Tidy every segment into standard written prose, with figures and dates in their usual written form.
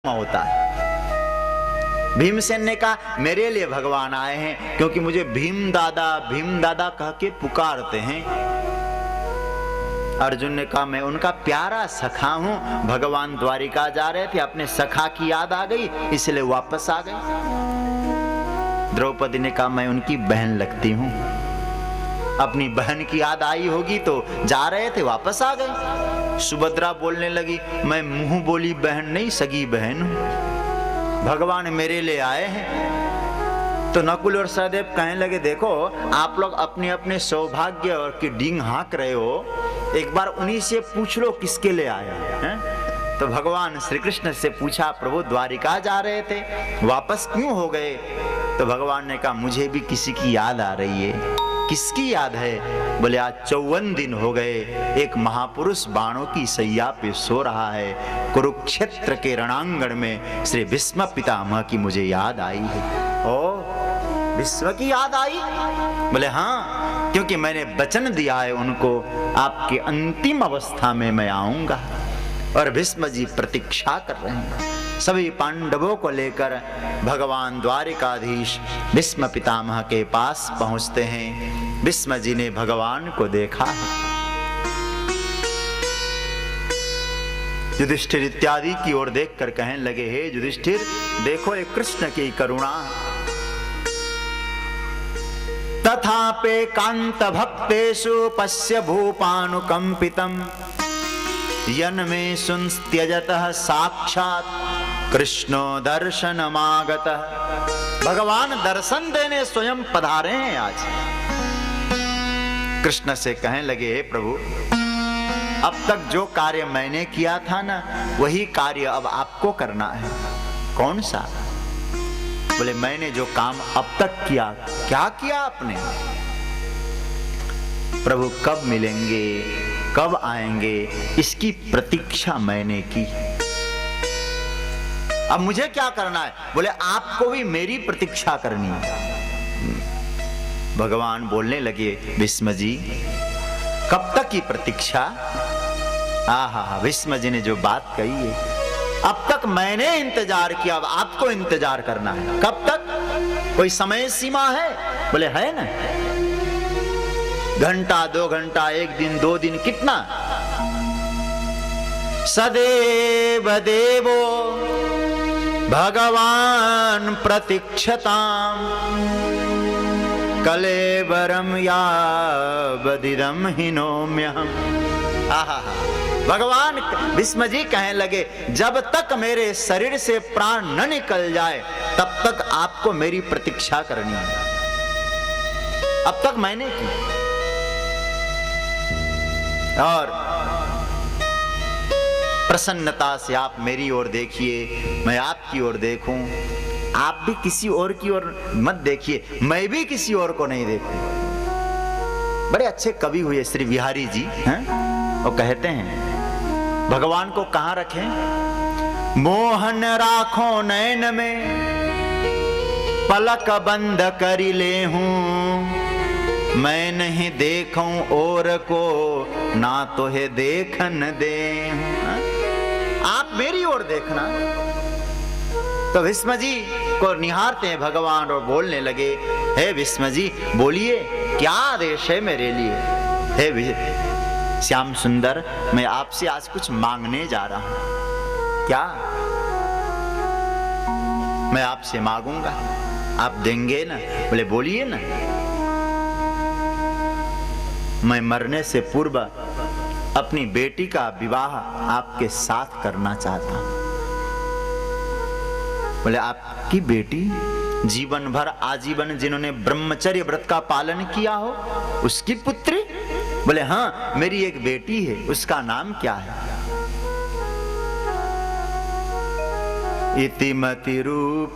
होता है। भीमसेन ने कहा मेरे लिए भगवान आए हैं क्योंकि मुझे भीम दादा कह के पुकारते हैं। अर्जुन ने कहा मैं उनका प्यारा सखा हूं, भगवान द्वारिका जा रहे थे, अपने सखा की याद आ गई इसलिए वापस आ गए। द्रौपदी ने कहा मैं उनकी बहन लगती हूं, अपनी बहन की याद आई होगी तो जा रहे थे वापस आ गए। सुभद्रा बोलने लगी मैं मुंह बोली बहन नहीं सगी बहन हूं, भगवान मेरे लिए आए हैं। तो नकुल और सहदेव कहने लगे देखो आप लोग अपने अपने सौभाग्य और की डींग हाँक रहे हो, एक बार उन्हीं से पूछ लो किसके लिए आए हैं। तो भगवान श्री कृष्ण से पूछा प्रभु द्वारिका जा रहे थे वापस क्यों हो गए? तो भगवान ने कहा मुझे भी किसी की याद आ रही है। किसकी याद है? बोले आज 54 दिन हो गए एक महापुरुष बाणों की सैया पे सो रहा है, कुरुक्षेत्र के रणांगण में श्री भीष्म पितामह की मुझे याद आई है। ओ भीष्म की याद आई? बोले हाँ, क्योंकि मैंने वचन दिया है उनको आपके अंतिम अवस्था में मैं आऊंगा। और भीष्म जी प्रतीक्षा कर रहे हैं। सभी पांडवों को लेकर भगवान द्वारिकाधीश भीष्म पितामह के पास पहुंचते हैं। भीष्म जी ने भगवान को देखा है। युधिष्ठिर इत्यादि की ओर देखकर कहने लगे हे युधिष्ठिर देखो ये कृष्ण की करुणा। तथापि कांत भक्तेषु पश्य भूपानुकंपितम् यन्मे सुन्त्यजतः साक्षात् कृष्णो दर्शनमागतः। भगवान दर्शन देने स्वयं पधारे हैं आज। कृष्ण से कहने लगे हे प्रभु अब तक जो कार्य मैंने किया था ना वही कार्य अब आपको करना है। कौन सा? बोले मैंने जो काम अब तक किया। क्या किया आपने? प्रभु कब मिलेंगे कब आएंगे इसकी प्रतीक्षा मैंने की। अब मुझे क्या करना है? बोले आपको भी मेरी प्रतीक्षा करनी है। भगवान बोलने लगे भीष्म जी कब तक की प्रतीक्षा? आहा भीष्म जी ने जो बात कही है अब तक मैंने इंतजार किया, अब आपको इंतजार करना है। कब तक? कोई समय सीमा है? बोले है ना, घंटा 2 घंटा 1 दिन 2 दिन कितना? सदैव देवो भगवान प्रतीक्षताम् कलेवरम यावदिदं हिनोम्यहम्। आहा भगवान भीष्म जी कहने लगे जब तक मेरे शरीर से प्राण न निकल जाए तब तक आपको मेरी प्रतीक्षा करनी है। अब तक मैंने की और प्रसन्नता से आप मेरी ओर देखिए मैं आपकी ओर देखूं, आप भी किसी और की ओर मत देखिए, मैं भी किसी और को नहीं देखूं। बड़े अच्छे कवि हुए श्री बिहारी जी हैं, वो कहते हैं भगवान को कहां रखें? मोहन राखो नैन में पलक बंद करी ले हूं, मैं नहीं देखूं और को ना तो है देखन दे। आप मेरी ओर देखना। तो भीष्म जी को निहारते हैं भगवान और बोलने लगे हे भीष्म जी बोलिए क्या आदेश है मेरे लिए? हे श्याम सुंदर मैं आपसे आज कुछ मांगने जा रहा हूं। क्या? मैं आपसे मांगूंगा आप देंगे ना? बोले बोलिए ना। मैं मरने से पूर्व अपनी बेटी का विवाह आपके साथ करना चाहता हूं। बोले आपकी बेटी? जीवन भर आजीवन जिन्होंने ब्रह्मचर्य व्रत का पालन किया हो उसकी पुत्री? बोले हाँ मेरी एक बेटी है, उसका नाम क्या है? इतिमति रूप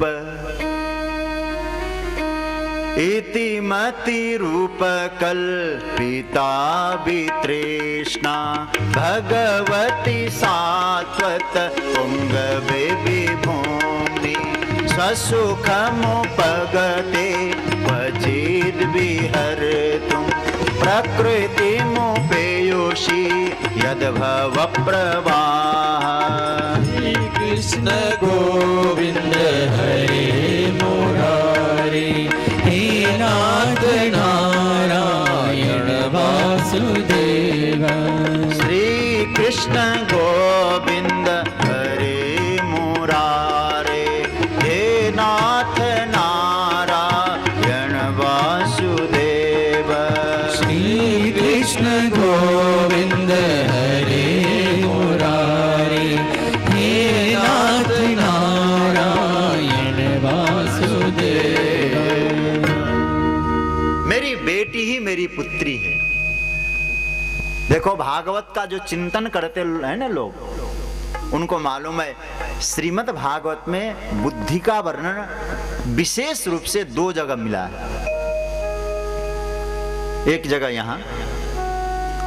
इतिमति रूप कल्पिता वितृष्णा भगवती सात्वत पुंगवे विभूमि ससुखमुपगते वचिद विहर्तुं प्रकृतिमुपेयोषि यद्भव प्रवाह। कृष्ण गोविंद हरे मुरारी, हे नाथ नारायण वासुदेव। श्री कृष्ण गोविंद हरे मुरारे, हे नाथ नारायण वासुदेव। श्री कृष्ण गोविंद हरे मुरारी, हे नाथ नारायण वासुदेव। मेरी बेटी ही मेरी पुत्री है। देखो भागवत का जो चिंतन करते हैं ना लोग, उनको मालूम है श्रीमद् भागवत में बुद्धि का वर्णन विशेष रूप से 2 जगह मिला है। एक जगह यहां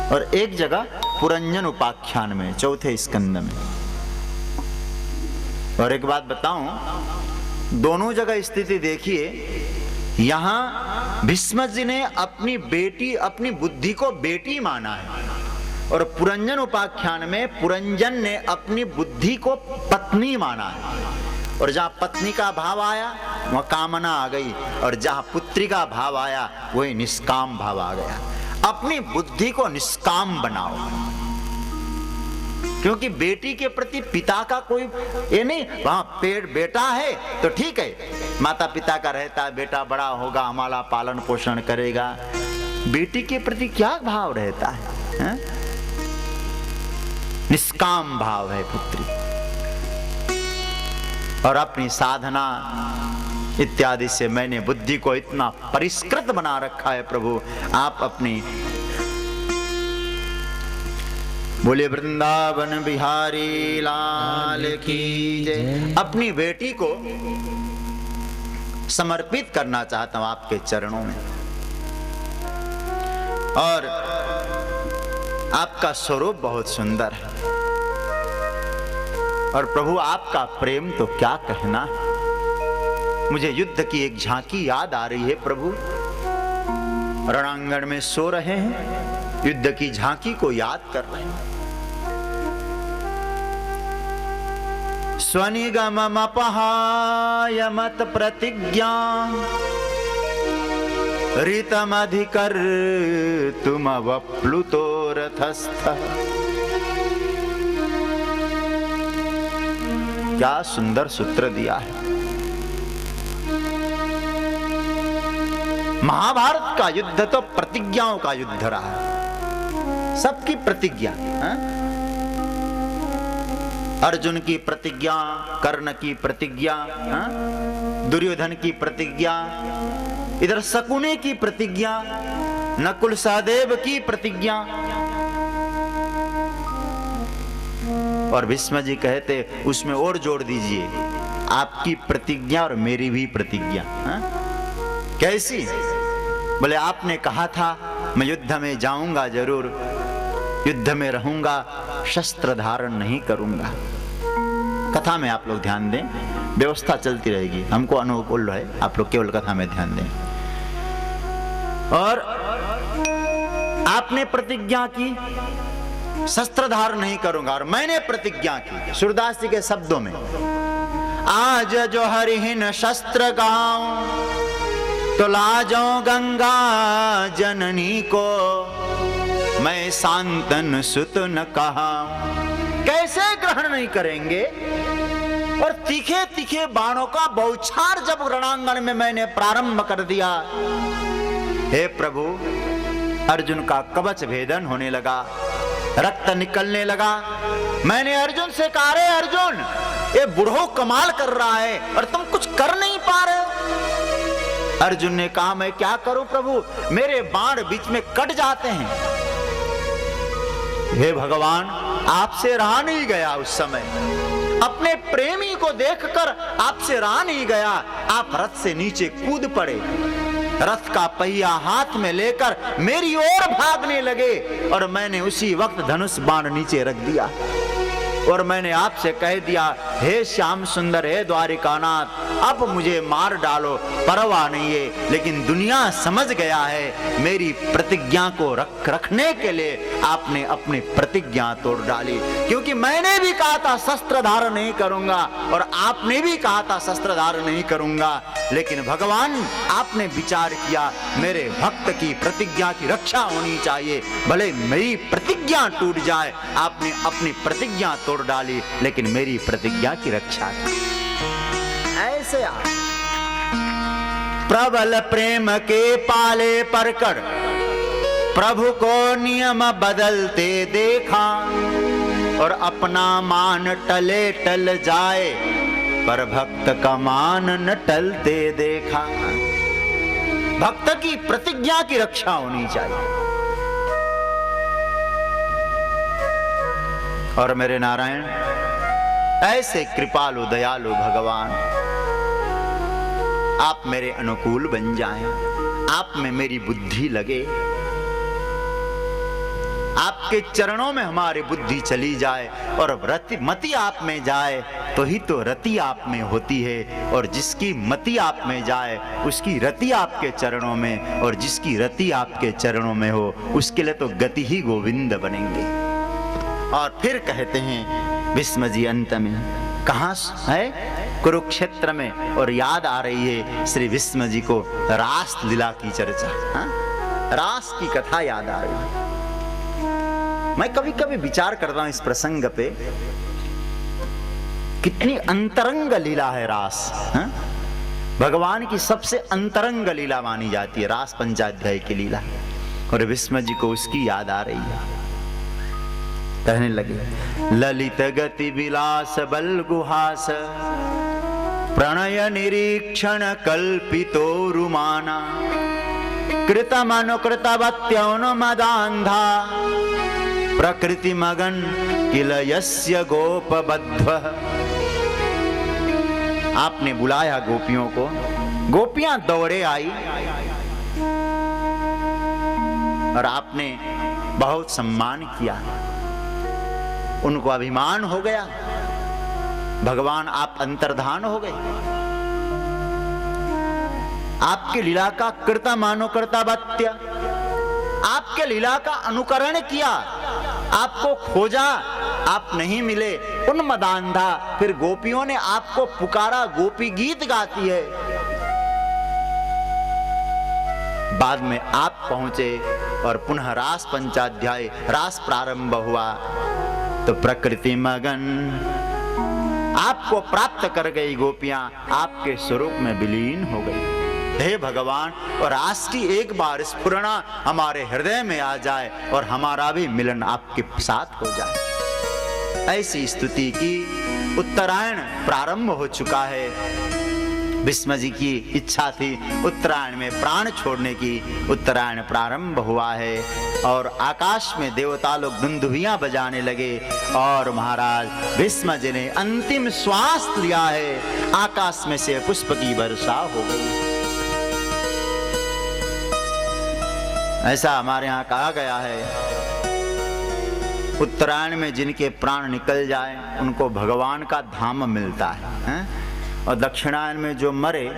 और एक जगह पुरंजन उपाख्यान में, 4थे स्कंद में। और एक बात बताऊं, दोनों जगह स्थिति देखिए। यहां भीष्म जी ने अपनी बेटी, अपनी बुद्धि को बेटी माना है, और पुरंजन उपाख्यान में पुरंजन ने अपनी बुद्धि को पत्नी माना है। और जहां पत्नी का भाव आया वहां कामना आ गई, और जहां पुत्री का भाव आया वही निष्काम भाव आ गया। अपनी बुद्धि को निष्काम बनाओ, क्योंकि बेटी के प्रति पिता का कोई ये नहीं। वहां पेड़ बेटा है तो ठीक है, माता पिता का रहता है, बेटा बड़ा होगा हमारा पालन पोषण करेगा। बेटी के प्रति क्या भाव रहता है? निष्काम भाव है पुत्री। और अपनी साधना इत्यादि से मैंने बुद्धि को इतना परिष्कृत बना रखा है प्रभु। आप अपनी बोले वृंदावन बिहारी लाल की जय। अपनी बेटी को समर्पित करना चाहता हूं आपके चरणों में। और आपका स्वरूप बहुत सुंदर है, और प्रभु आपका प्रेम तो क्या कहना। मुझे युद्ध की एक झांकी याद आ रही है प्रभु। रणांगण में सो रहे हैं, युद्ध की झांकी को याद कर रहे हैं। स्वनिगममपहाय मत प्रतिज्ञा, ऋतमधिकर तुम वप्लुतो रथस्थ। क्या सुंदर सूत्र दिया है। महाभारत का युद्ध तो प्रतिज्ञाओं का युद्ध रहा है, सबकी प्रतिज्ञा। अर्जुन की प्रतिज्ञा, कर्ण की प्रतिज्ञा, दुर्योधन की प्रतिज्ञा, इधर शकुनी की प्रतिज्ञा, नकुल सहदेव की प्रतिज्ञा। और भीष्म जी कहते उसमें और जोड़ दीजिए, आपकी प्रतिज्ञा और मेरी भी प्रतिज्ञा। कैसी? बोले आपने कहा था मैं युद्ध में जाऊंगा जरूर, युद्ध में रहूंगा, शस्त्र धारण नहीं करूंगा। कथा में आप लोग ध्यान दें, व्यवस्था चलती रहेगी, हमको अनुकूल है, आप लोग केवल कथा में ध्यान दें। और आपने प्रतिज्ञा की शस्त्र धारण नहीं करूंगा, और मैंने प्रतिज्ञा की सूरदास जी के शब्दों में, आज जो हरिहीन शस्त्र गाऊं तो लाजो गंगा जननी को, मैं शांतन सुत न कहा। कैसे ग्रहण नहीं करेंगे? और तीखे तीखे बाणों का बौछार जब रणांगण में मैंने प्रारंभ कर दिया, हे प्रभु, अर्जुन का कवच भेदन होने लगा, रक्त निकलने लगा। मैंने अर्जुन से कहा, रे अर्जुन, ये बूढ़ो कमाल कर रहा है और तुम कुछ कर नहीं पा रहे। अर्जुन ने कहा, मैं क्या करूं प्रभु, मेरे बाण बीच में कट जाते हैं। हे भगवान, आपसे रहा नहीं गया उस समय, अपने प्रेमी को देखकर आपसे रहा नहीं गया। आप रथ से नीचे कूद पड़े, रथ का पहिया हाथ में लेकर मेरी ओर भागने लगे, और मैंने उसी वक्त धनुष बाण नीचे रख दिया, और मैंने आपसे कह दिया, हे श्याम सुंदर, हे द्वारिकानाथ, अब मुझे मार डालो, परवाह नहीं है, लेकिन दुनिया समझ गया है मेरी प्रतिज्ञा को रखने के लिए आपने अपनी प्रतिज्ञा तोड़ डाली। क्योंकि मैंने भी कहा था शस्त्र धारण नहीं करूंगा और आपने भी कहा था शस्त्र धारण नहीं करूंगा, लेकिन भगवान आपने विचार किया मेरे भक्त की प्रतिज्ञा की रक्षा होनी चाहिए, भले मेरी प्रतिज्ञा टूट जाए। आपने अपनी प्रतिज्ञा तोड़ डाली, लेकिन मेरी प्रतिज्ञा की रक्षा की। ऐसे आप प्रबल प्रेम के पाले परकर प्रभु को नियम बदलते देखा, और अपना मान टले टल जाए पर भक्त का मान न टलते देखा। भक्त की प्रतिज्ञा की रक्षा होनी चाहिए। और मेरे नारायण, ऐसे कृपालु दयालु भगवान आप मेरे अनुकूल बन जाएं, आप में मेरी बुद्धि लगे, आपके चरणों में हमारी बुद्धि चली जाए और मति आप में जाए तो ही तो रति आप में होती है, और जिसकी मति आप में जाए उसकी रति आपके चरणों में, और जिसकी रति आपके चरणों में हो उसके लिए तो गति ही गोविंद बनेंगे। और फिर कहते हैं भीष्म जी अंत में, कहाँ है? कुरुक्षेत्र में। और याद आ रही है श्री भीष्म जी को रास लीला की चर्चा, रास की कथा याद आ रही है। मैं कभी कभी विचार करता हूं इस प्रसंग पे, कितनी अंतरंग लीला है रास। भगवान की सबसे अंतरंग लीला मानी जाती है रास पंचाध्याय की लीला, और भीष्म जी को उसकी याद आ रही है। कहने लगे, ललित गति विलास बल गुहास प्रणय निरीक्षण कल्पितो रुमाना कृतम अनुकृतवत्यनुमदान्धा प्रकृति मगन किल यस्य गोपबद्ध। आपने बुलाया गोपियों को, गोपियां दौड़े आई और आपने बहुत सम्मान किया, उनको अभिमान हो गया, भगवान आप अंतर्धान हो गए। आपके लीला का कृतमानुकृतवत्य, आपके लीला का अनुकरण किया, आपको खोजा, आप नहीं मिले, उन्मदान्धा, फिर गोपियों ने आपको पुकारा, गोपी गीत गाती है। बाद में आप पहुंचे और पुनः रास पंचाध्याय रास प्रारंभ हुआ, तो प्रकृति मगन आपको प्राप्त कर गई गोपियां, आपके स्वरूप में विलीन हो गई। हे भगवान, और आज की एक बार स्फुरना हमारे हृदय में आ जाए और हमारा भी मिलन आपके साथ हो जाए। ऐसी स्तुति की उत्तरायण प्रारंभ हो चुका है। भीष्म जी की इच्छा थी उत्तरायण में प्राण छोड़ने की, उत्तरायण प्रारंभ हुआ है और आकाश में देवता लोग दुंदुभियां बजाने लगे और महाराज भीष्म जी ने अंतिम श्वास लिया है। आकाश में से पुष्प की वर्षा हो गई। ऐसा हमारे यहाँ कहा गया है, उत्तरायण में जिनके प्राण निकल जाए उनको भगवान का धाम मिलता है, और दक्षिणायन में जो मरे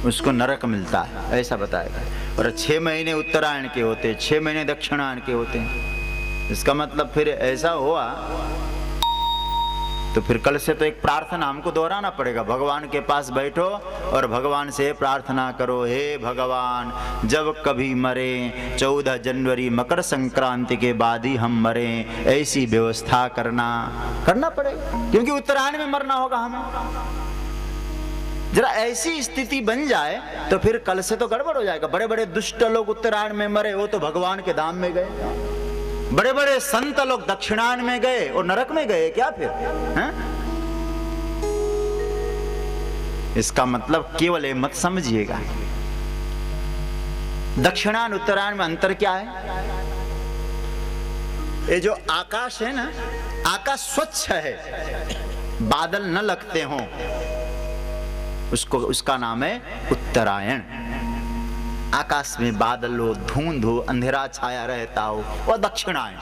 उसको नरक मिलता है, ऐसा बताया गया। और 6 महीने उत्तरायण के होते, 6 महीने दक्षिणायन के होते हैं। इसका मतलब फिर ऐसा हुआ तो फिर कल से तो एक प्रार्थना हमको दोहराना पड़ेगा। भगवान के पास बैठो और भगवान से प्रार्थना करो, हे भगवान जब कभी मरे 14 जनवरी मकर संक्रांति के बाद ही हम मरे, ऐसी व्यवस्था करना पड़ेगा, क्योंकि उत्तरायण में मरना होगा हमें। जरा ऐसी स्थिति बन जाए तो फिर कल से तो गड़बड़ हो जाएगा। बड़े बड़े दुष्ट लोग उत्तरायण में मरे, वो तो भगवान के धाम में गए। बड़े बड़े संत लोग दक्षिणायन में गए और नरक में गए क्या फिर? इसका मतलब केवल मत समझिएगा, दक्षिणायन उत्तरायण में अंतर क्या है? ये जो आकाश है ना, आकाश स्वच्छ है, बादल न लगते हों, उसका नाम है उत्तरायण। आकाश में बादल हो, धुंध हो, अंधेरा छाया रहता हो, वह दक्षिणायन।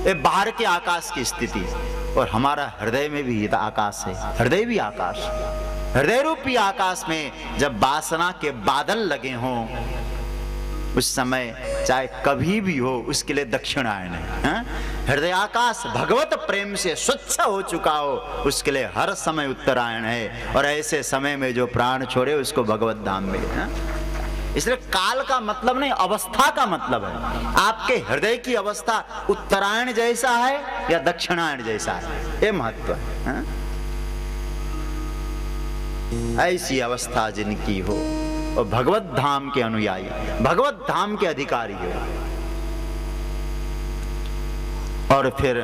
ये बाहर के आकाश की स्थिति। और हमारा हृदय में भी आकाश है, हृदय भी आकाश। हृदय रूपी आकाश में जब वासना के बादल लगे हों, उस समय चाहे कभी भी हो, उसके लिए दक्षिणायन है। हृदय आकाश भगवत प्रेम से स्वच्छ हो चुका हो, उसके लिए हर समय उत्तरायण है। और ऐसे समय में जो प्राण छोड़े उसको भगवत धाम मिले। इसलिए काल का मतलब नहीं, अवस्था का मतलब है। आपके हृदय की अवस्था उत्तरायण जैसा है या दक्षिणायन जैसा है, ये महत्व है। ऐसी अवस्था जिनकी हो और भगवत धाम के अनुयायी, भगवत धाम के अधिकारी हो। और फिर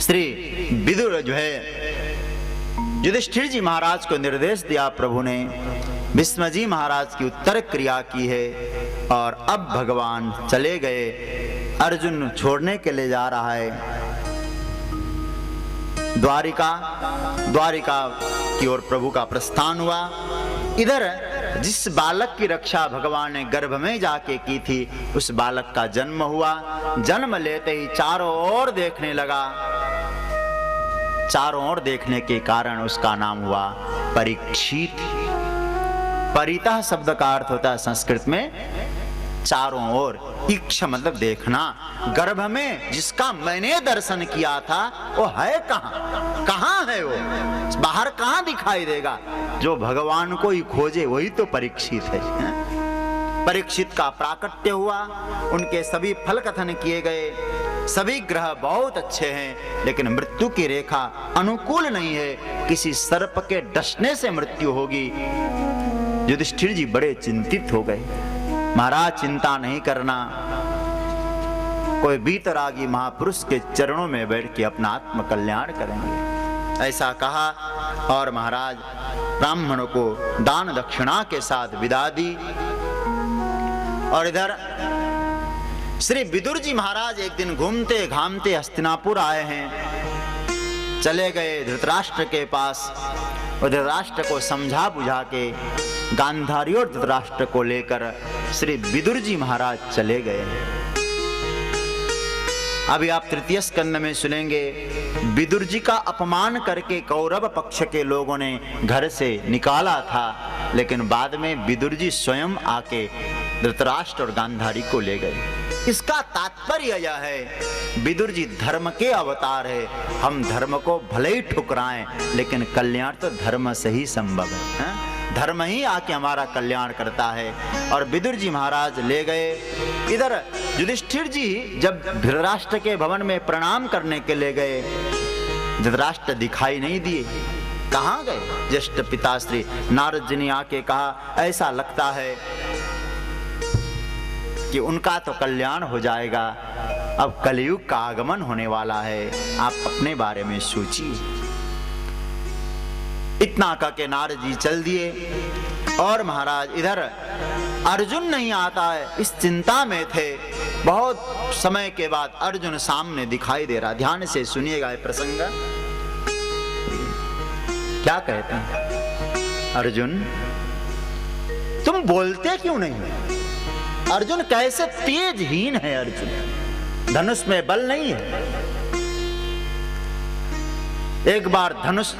श्री विदुर जो है, युधिष्ठिर जी महाराज को निर्देश दिया प्रभु ने, भीष्म जी महाराज की उत्तर क्रिया की है। और अब भगवान चले गए, अर्जुन छोड़ने के लिए जा रहा है द्वारिका की ओर प्रभु का प्रस्थान हुआ। इधर जिस बालक की रक्षा भगवान ने गर्भ में जाके की थी, उस बालक का जन्म हुआ। जन्म लेते ही चारों ओर देखने लगा। चारों ओर देखने के कारण उसका नाम हुआ परीक्षित। परितः शब्द का अर्थ होता है संस्कृत में चारों ओर, इक्ष मतलब देखना। गर्भ में जिसका मैंने दर्शन किया था वो है कहाँ, कहाँ है वो, बाहर कहाँ दिखाई देगा। जो भगवान को ही खोजे वही तो परीक्षित है। परीक्षित का प्राकट्य हुआ, उनके सभी फल कथन किए गए। सभी ग्रह बहुत अच्छे हैं, लेकिन मृत्यु की रेखा अनुकूल नहीं है। किसी सर्प के डसने से मृत्यु होगी। युधिष्ठिर जी बड़े चिंतित हो गए। महाराज चिंता नहीं करना, कोई बीतरागी महापुरुष के चरणों में बैठ के अपना आत्म कल्याण करेंगे, ऐसा कहा। और महाराज ब्राह्मणों को दान दक्षिणा के साथ विदा दी। और इधर श्री विदुर जी महाराज एक दिन घूमते घामते हस्तिनापुर आए हैं। चले गए धृतराष्ट्र के पास, और धृतराष्ट्र को समझा बुझा के गांधारी और धृतराष्ट्र को लेकर श्री विदुर जी महाराज चले गए। अभी आप तृतीय स्कंद में सुनेंगे, विदुर जी का अपमान करके कौरव पक्ष के लोगों ने घर से निकाला था, लेकिन बाद में विदुर जी स्वयं आके धृतराष्ट्र और गांधारी को ले गए। इसका तात्पर्य यह है, विदुर जी धर्म के अवतार है। हम धर्म को भले ही ठुकराएं, लेकिन कल्याण तो धर्म से ही संभव है। धर्म ही आके हमारा कल्याण करता है। और विदुर जी महाराज ले गए। इधर युधिष्ठिर जी जब धृतराष्ट्र के भवन में प्रणाम करने के लिए गए, धृतराष्ट्र दिखाई नहीं दिए। कहाँ गए? ज्येष्ठ पिताश्री नारद जी ने आके कहा, ऐसा लगता है कि उनका तो कल्याण हो जाएगा, अब कलयुग का आगमन होने वाला है, आप अपने बारे में सोचिए। इतना कह के नारद जी चल दिए। और महाराज इधर अर्जुन नहीं आता है, इस चिंता में थे। बहुत समय के बाद अर्जुन सामने दिखाई दे रहा। ध्यान से सुनिएगा ये प्रसंग। क्या कहते हैं? अर्जुन तुम बोलते क्यों नहीं? अर्जुन कैसे तेजहीन है अर्जुन, धनुष में बल नहीं है। एक बार धनुष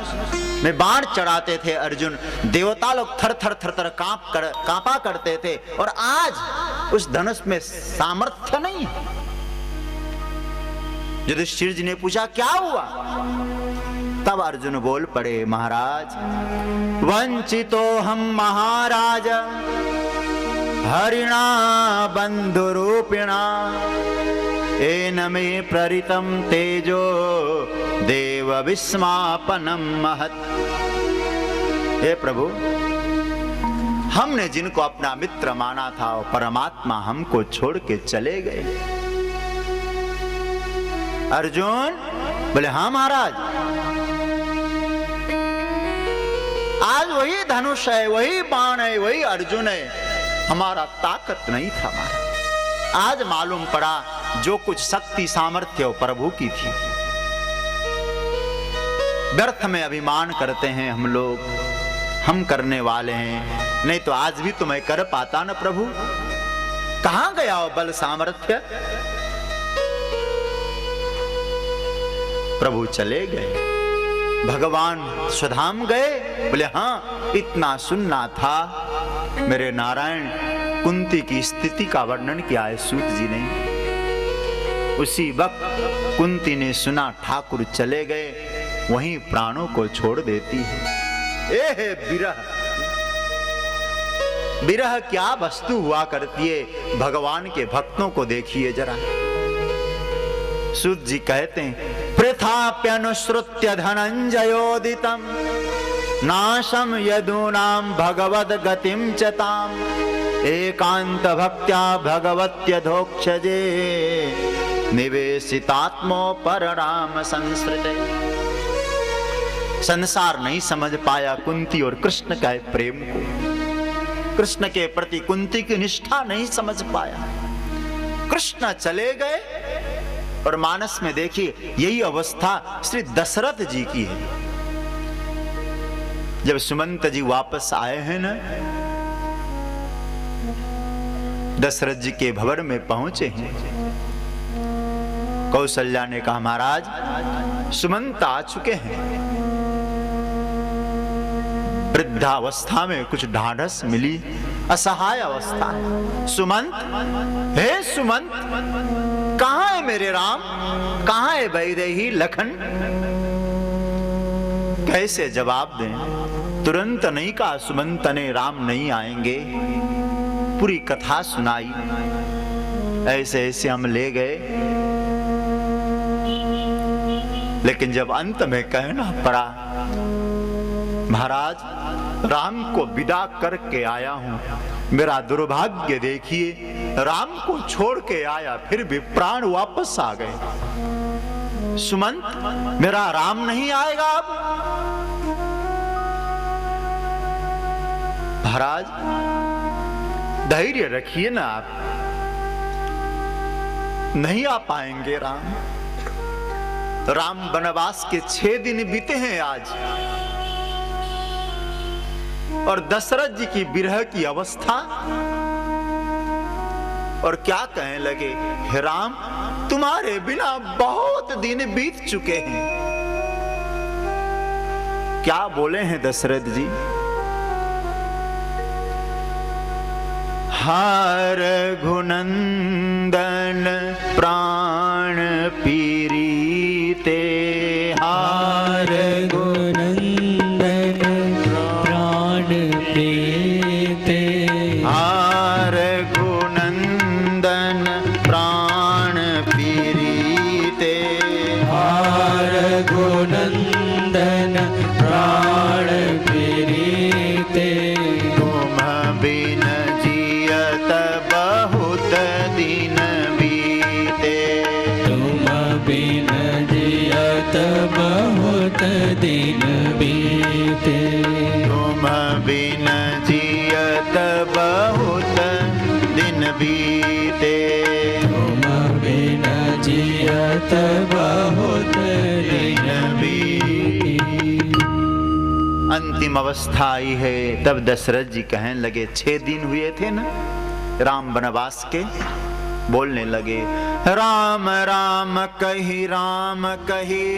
में बाण चढ़ाते थे अर्जुन, देवता लोग थर थर थर थर कांपा करते थे, और आज उस धनुष में सामर्थ्य नहीं है। युधिष्ठिर जी ने पूछा क्या हुआ? तब अर्जुन बोल पड़े, महाराज वंचितो हम महाराज हरिणा बंधुरूपिणा एन मे प्ररितम तेजो देव विस्मापनम महत्। हे प्रभु, हमने जिनको अपना मित्र माना था वो परमात्मा हमको छोड़ के चले गए। अर्जुन बोले हाँ महाराज, आज वही धनुष है, वही बाण है, वही अर्जुन है, हमारा ताकत नहीं था महाराज। आज मालूम पड़ा जो कुछ शक्ति सामर्थ्य वो प्रभु की थी। व्यर्थ में अभिमान करते हैं हम लोग, हम करने वाले हैं, नहीं तो आज भी तो मैं कर पाता ना प्रभु। कहां गया वो बल सामर्थ्य? प्रभु चले गए। भगवान स्वधाम गए, बोले हाँ इतना सुनना था मेरे नारायण। कुंती की स्थिति का वर्णन किया है सूत जी ने। उसी वक्त कुंती ने सुना ठाकुर चले गए, वहीं प्राणों को छोड़ देती है। ए विरह, विरह क्या वस्तु हुआ करती है, भगवान के भक्तों को देखिए जरा। सूत जी कहते हैं पृथाप्यनुश्रुत्य धनंजयोदितम नाशम यदूनाम भगवद गतिम चताम एकांत भक्त्या भगवत्यधोक्षजे निवेशितात्मो परराम संस्कृते। संसार नहीं समझ पाया कुंती और कृष्ण का प्रेम को, कृष्ण के प्रति कुंती की निष्ठा नहीं समझ पाया। कृष्ण चले गए और मानस में देखिए यही अवस्था श्री दशरथ जी की है। जब सुमंत जी वापस आए हैं ना, दशरथ जी के भवन में पहुंचे हैं, कौशल्या ने कहा महाराज सुमंत आ चुके हैं। वृद्धावस्था में कुछ ढाढ़स मिली, असहाय अवस्था है। सुमंत, हे सुमंत, कहां है मेरे राम, कहां है वैदेही लखन? कैसे जवाब दें? तुरंत नहीं कहा सुमंत ने राम नहीं आएंगे, पूरी कथा सुनाई। ऐसे ऐसे हम ले गए, लेकिन जब अंत में कहना पड़ा महाराज राम को विदा करके आया हूं, मेरा दुर्भाग्य देखिए, राम को छोड़ के आया फिर भी प्राण वापस आ गए। सुमंत, मेरा राम नहीं आएगा अब? महाराज धैर्य रखिए ना, आप नहीं आ पाएंगे राम। राम वनवास के 6 दिन बीते हैं आज, और दशरथ जी की विरह की अवस्था। और क्या कहने लगे, हे राम तुम्हारे बिना बहुत दिन बीत चुके हैं। क्या बोले हैं दशरथ जी? हार घुनंदन प्राण पीरीते, हार गुनंदन प्राण प्रीते, हार घुनंदन प्राण पीरीते, हार गुनंदन प्राण प्रीते। तुम बिन जियत बहुत दिन बीते, तुम बिन जियत बहुत दिन बीते, तुम बिन जियत बहुत दिन बीते, तुम बिन जियत बहुत दिन बीते। अंतिम अवस्था आई है। तब दशरथ जी कहने लगे 6 दिन हुए थे ना राम वनवास के, बोलने लगे राम राम कही, राम कही,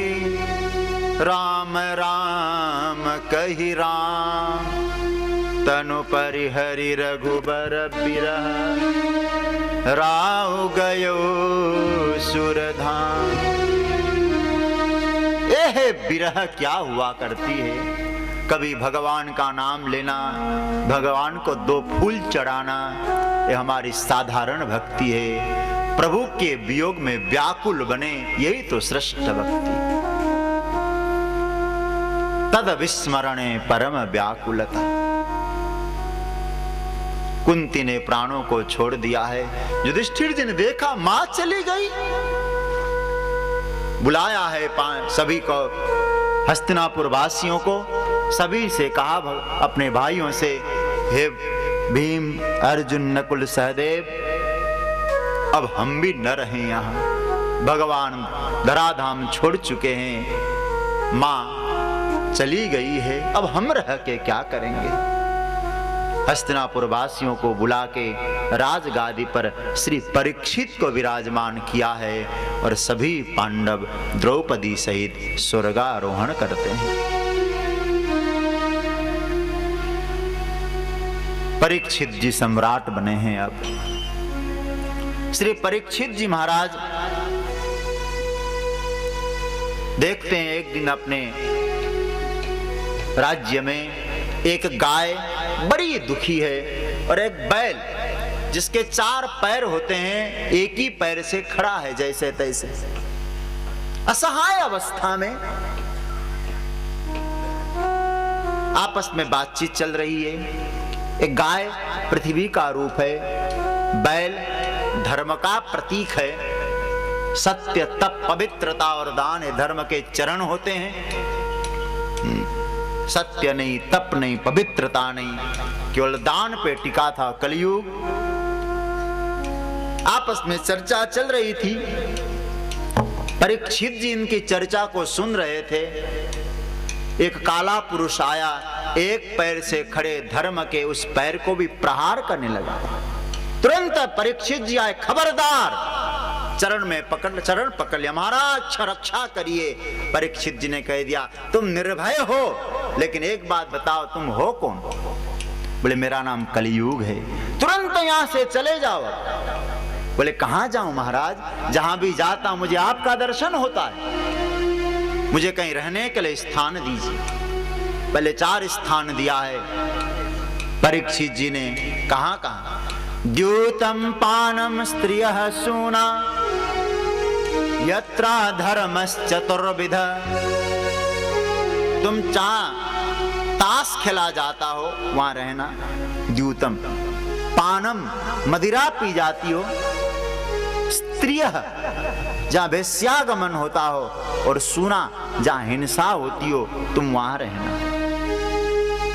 राम राम कही राम, तनु परिहरि रघुबर बिरह, राव गयो सुरधाम। एह बिरह क्या हुआ करती है। कभी भगवान का नाम लेना, भगवान को 2 फूल चढ़ाना, ये हमारी साधारण भक्ति है। प्रभु के वियोग में व्याकुल बने, यही तो श्रेष्ठ भक्ति। तद विस्मरणे परम व्याकुलता। कुंती ने प्राणों को छोड़ दिया है। युधिष्ठिर जी ने देखा मां चली गई, बुलाया है सभी को, हस्तिनापुर वासियों को, सभी से कहा अपने भाइयों से, हे भीम अर्जुन नकुल सहदेव, अब हम भी न रहे यहाँ। भगवान धराधाम छोड़ चुके हैं, मां चली गई है, अब हम रह के क्या करेंगे। हस्तिनापुर वासियों को बुला के राजगादी पर श्री परीक्षित को विराजमान किया है और सभी पांडव द्रौपदी सहित स्वर्गारोहण करते हैं। परीक्षित जी सम्राट बने हैं। अब श्री परीक्षित जी महाराज देखते हैं एक दिन अपने राज्य में एक गाय बड़ी दुखी है और एक बैल जिसके 4 पैर होते हैं एक ही पैर से खड़ा है जैसे तैसे, असहाय अवस्था में। आपस में बातचीत चल रही है। एक गाय पृथ्वी का रूप है, बैल धर्म का प्रतीक है। सत्य, तप, पवित्रता और दान ये धर्म के चरण होते हैं। सत्य नहीं, तप नहीं, पवित्रता नहीं, केवल दान पे टिका था कलयुग। आपस में चर्चा चल रही थी। परीक्षित जी इनकी चर्चा को सुन रहे थे। एक काला पुरुष आया, एक पैर से खड़े धर्म के उस पैर को भी प्रहार करने लगा। तुरंत परीक्षित जी आए, खबरदार, चरण पकड़ लिया। महाराज रक्षा करिए। परीक्षित जी ने कह दिया, तुम निर्भय हो, लेकिन एक बात बताओ, तुम हो कौन? बोले, मेरा नाम कलयुग है। तुरंत यहां से चले जाओ। बोले, कहां जाऊं महाराज? जहां भी जाता मुझे आपका दर्शन होता है, मुझे कहीं रहने के लिए स्थान दीजिए। पहले 4 स्थान दिया है परीक्षित जी ने। कहां कहां? द्यूतम पानम स्त्रियः सूना यत्रा धर्मश्चतुर्विध। तुम ताश खेला जाता हो वहां रहना। द्यूतम पानम, मदिरा पी जाती हो। स्त्रियः, जहां वेश्यागमन होता हो, और सूना, जहां हिंसा होती हो, तुम वहां रहना।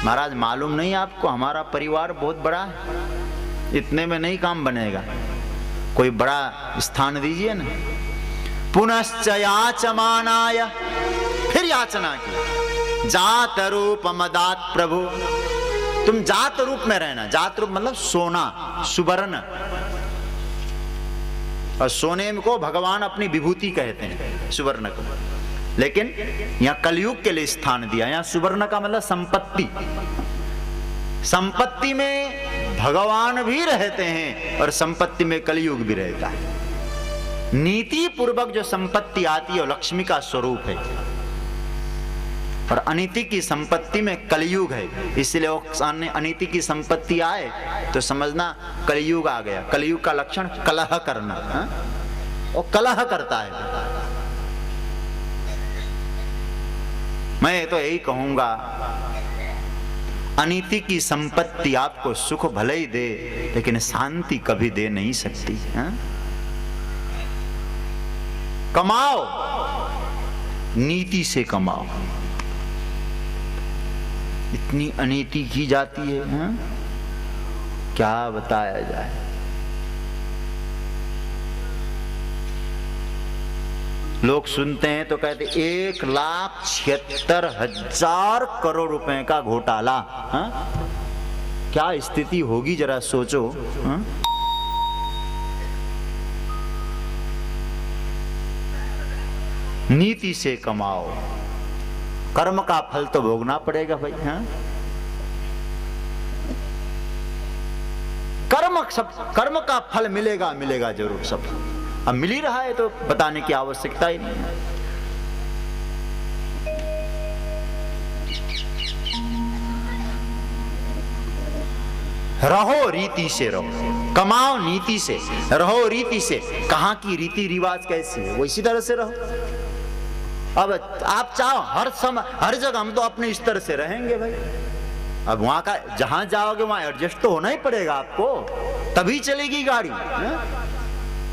महाराज, मालूम नहीं आपको हमारा परिवार बहुत बड़ा है, इतने में नहीं काम बनेगा, कोई बड़ा स्थान दीजिए ना। पुनश्च याचमानाय, फिर याचना की। जात रूप मदात प्रभु, तुम जात रूप में रहना। जात रूप मतलब सोना, सुवर्ण। और सोने को भगवान अपनी विभूति कहते हैं, सुवर्ण को। लेकिन यहां कलयुग के लिए स्थान दिया। यहां सुवर्ण का मतलब संपत्ति। संपत्ति में भगवान भी रहते हैं और संपत्ति में कलयुग भी रहता है। नीति पूर्वक जो संपत्ति आती है वो लक्ष्मी का स्वरूप है, और अनीति की संपत्ति में कलयुग है। इसलिए वो सामने अनीति की संपत्ति आए तो समझना कलयुग आ गया। कलयुग का लक्षण कलह करना, वो कलह करता है। मैं तो यही कहूंगा, अनीति की संपत्ति आपको सुख भले ही दे, लेकिन शांति कभी दे नहीं सकती। कमाओ, नीति से कमाओ। इतनी अनीति की जाती है, क्या बताया जाए। लोग सुनते हैं तो कहते 1,76,000 करोड़ रुपए का घोटाला। क्या स्थिति होगी जरा सोचो। नीति से कमाओ, कर्म का फल तो भोगना पड़ेगा भाई। कर्म का फल मिलेगा जरूर सब। अब मिल ही रहा है तो बताने की आवश्यकता ही नहीं है। रहो रीति से, रहो, कमाओ नीति से, रहो रीति से। कहां की रीति रिवाज कैसी है वो इसी तरह से रहो। अब आप चाहो हर जगह हम तो अपने स्तर से रहेंगे भाई। अब वहां का जहां जाओगे वहां एडजस्ट तो होना ही पड़ेगा आपको, तभी चलेगी गाड़ी।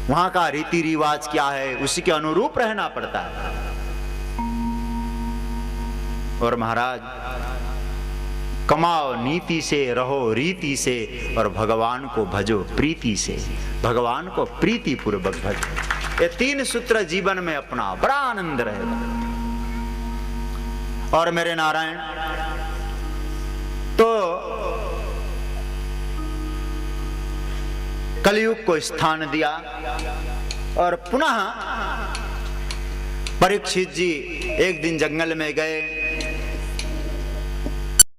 वहां का रीति रिवाज क्या है उसी के अनुरूप रहना पड़ता है। और महाराज, कमाओ नीति से, रहो रीति से, और भगवान को भजो प्रीति से। भगवान को प्रीति पूर्वक भजो। ये 3 सूत्र जीवन में अपना, बड़ा आनंद रहेगा। और मेरे नारायण, तो कलयुग को स्थान दिया और पुनः परीक्षित जी एक दिन जंगल में गए